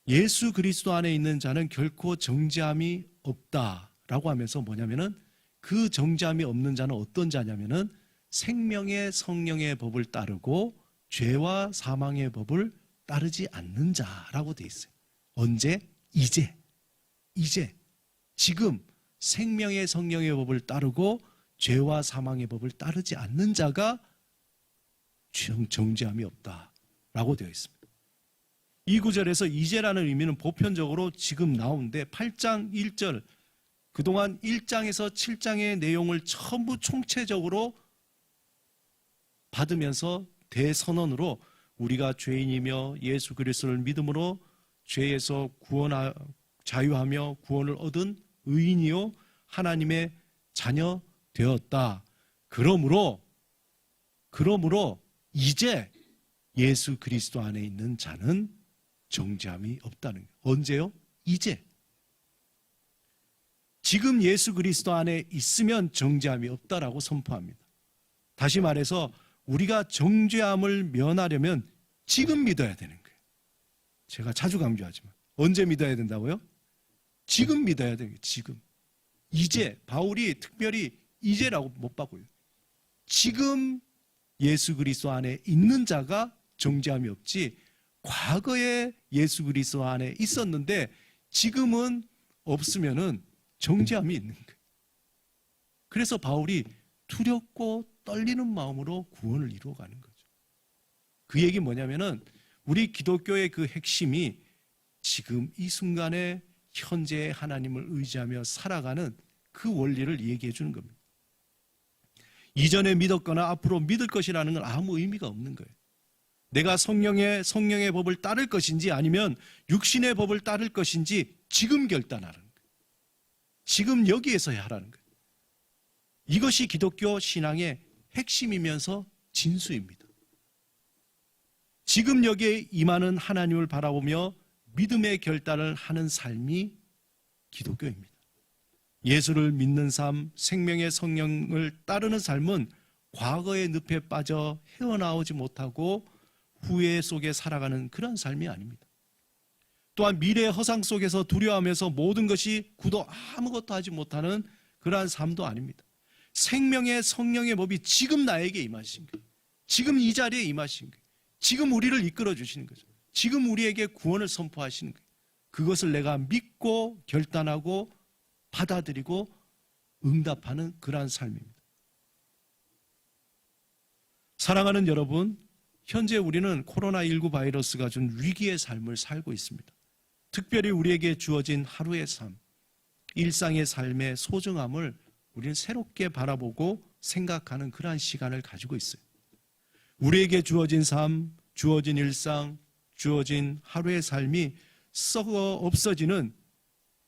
예수 그리스도 안에 있는 자는 결코 정죄함이 없다라고 하면서 뭐냐면은 그 정죄함이 없는 자는 어떤 자냐면은 생명의 성령의 법을 따르고 죄와 사망의 법을 따르지 않는 자라고 돼 있어요. 언제? 이제, 지금 생명의 성령의 법을 따르고 죄와 사망의 법을 따르지 않는 자가 정죄함이 없다라고 되어 있습니다. 이 구절에서 이제라는 의미는 보편적으로 지금 나오는데 8장 1절, 그동안 1장에서 7장의 내용을 전부 총체적으로 받으면서 대선언으로 우리가 죄인이며 예수 그리스도를 믿음으로 죄에서 자유하며 구원을 얻은 의인이요 하나님의 자녀 되었다. 그러므로 이제 예수 그리스도 안에 있는 자는 정죄함이 없다는 거예요. 언제요? 이제. 지금 예수 그리스도 안에 있으면 정죄함이 없다라고 선포합니다. 다시 말해서 우리가 정죄함을 면하려면 지금 믿어야 되는 거예요. 제가 자주 강조하지만 언제 믿어야 된다고요? 지금 믿어야 돼요. 지금. 이제. 바울이 특별히 이제라고 못 바꿔요. 지금 예수 그리스도 안에 있는 자가 정죄함이 없지, 과거에 예수 그리스도 안에 있었는데 지금은 없으면은 정죄함이 있는 거예요. 그래서 바울이 두렵고 떨리는 마음으로 구원을 이루어가는 거죠. 그 얘기 뭐냐면은 우리 기독교의 그 핵심이 지금 이 순간에 현재의 하나님을 의지하며 살아가는 그 원리를 얘기해 주는 겁니다. 이전에 믿었거나 앞으로 믿을 것이라는 건 아무 의미가 없는 거예요. 내가 성령의 법을 따를 것인지 아니면 육신의 법을 따를 것인지 지금 결단하는 거예요. 지금 여기에서 하라는 거예요. 이것이 기독교 신앙의 핵심이면서 진수입니다. 지금 여기에 임하는 하나님을 바라보며 믿음의 결단을 하는 삶이 기독교입니다. 예수를 믿는 삶, 생명의 성령을 따르는 삶은 과거의 늪에 빠져 헤어나오지 못하고 후회 속에 살아가는 그런 삶이 아닙니다. 또한 미래의 허상 속에서 두려워하면서 모든 것이 굳어 아무것도 하지 못하는 그러한 삶도 아닙니다. 생명의 성령의 법이 지금 나에게 임하신 거예요. 지금 이 자리에 임하신 거예요. 지금 우리를 이끌어 주시는 거죠. 지금 우리에게 구원을 선포하시는 거예요. 그것을 내가 믿고 결단하고 받아들이고 응답하는 그러한 삶입니다. 사랑하는 여러분, 현재 우리는 코로나19 바이러스가 준 위기의 삶을 살고 있습니다. 특별히 우리에게 주어진 하루의 삶, 일상의 삶의 소중함을 우리는 새롭게 바라보고 생각하는 그러한 시간을 가지고 있어요. 우리에게 주어진 삶, 주어진 일상, 주어진 하루의 삶이 썩어 없어지는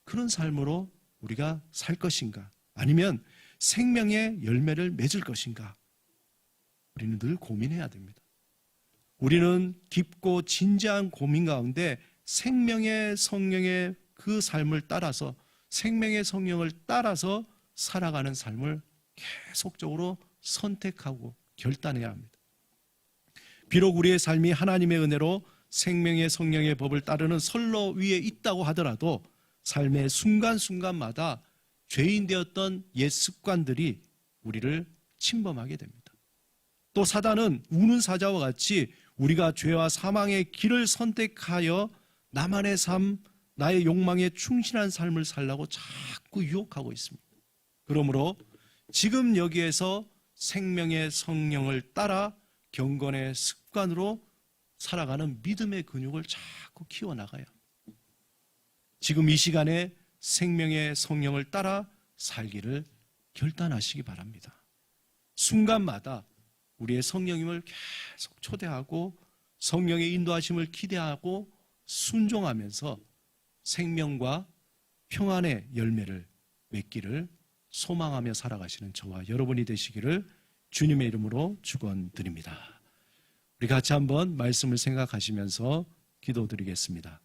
그런 삶으로 우리가 살 것인가? 아니면 생명의 열매를 맺을 것인가? 우리는 늘 고민해야 됩니다. 우리는 깊고 진지한 고민 가운데 생명의 성령의 그 삶을 따라서 생명의 성령을 따라서 살아가는 삶을 계속적으로 선택하고 결단해야 합니다. 비록 우리의 삶이 하나님의 은혜로 생명의 성령의 법을 따르는 선로 위에 있다고 하더라도 삶의 순간순간마다 죄인 되었던 옛 습관들이 우리를 침범하게 됩니다. 또 사단은 우는 사자와 같이 우리가 죄와 사망의 길을 선택하여 나만의 삶, 나의 욕망에 충실한 삶을 살라고 자꾸 유혹하고 있습니다. 그러므로 지금 여기에서 생명의 성령을 따라 경건의 습관으로 살아가는 믿음의 근육을 자꾸 키워나가야 합니다. 지금 이 시간에 생명의 성령을 따라 살기를 결단하시기 바랍니다. 순간마다 우리의 성령님을 계속 초대하고 성령의 인도하심을 기대하고 순종하면서 생명과 평안의 열매를 맺기를 소망하며 살아가시는 저와 여러분이 되시기를 주님의 이름으로 축원드립니다. 우리 같이 한번 말씀을 생각하시면서 기도드리겠습니다.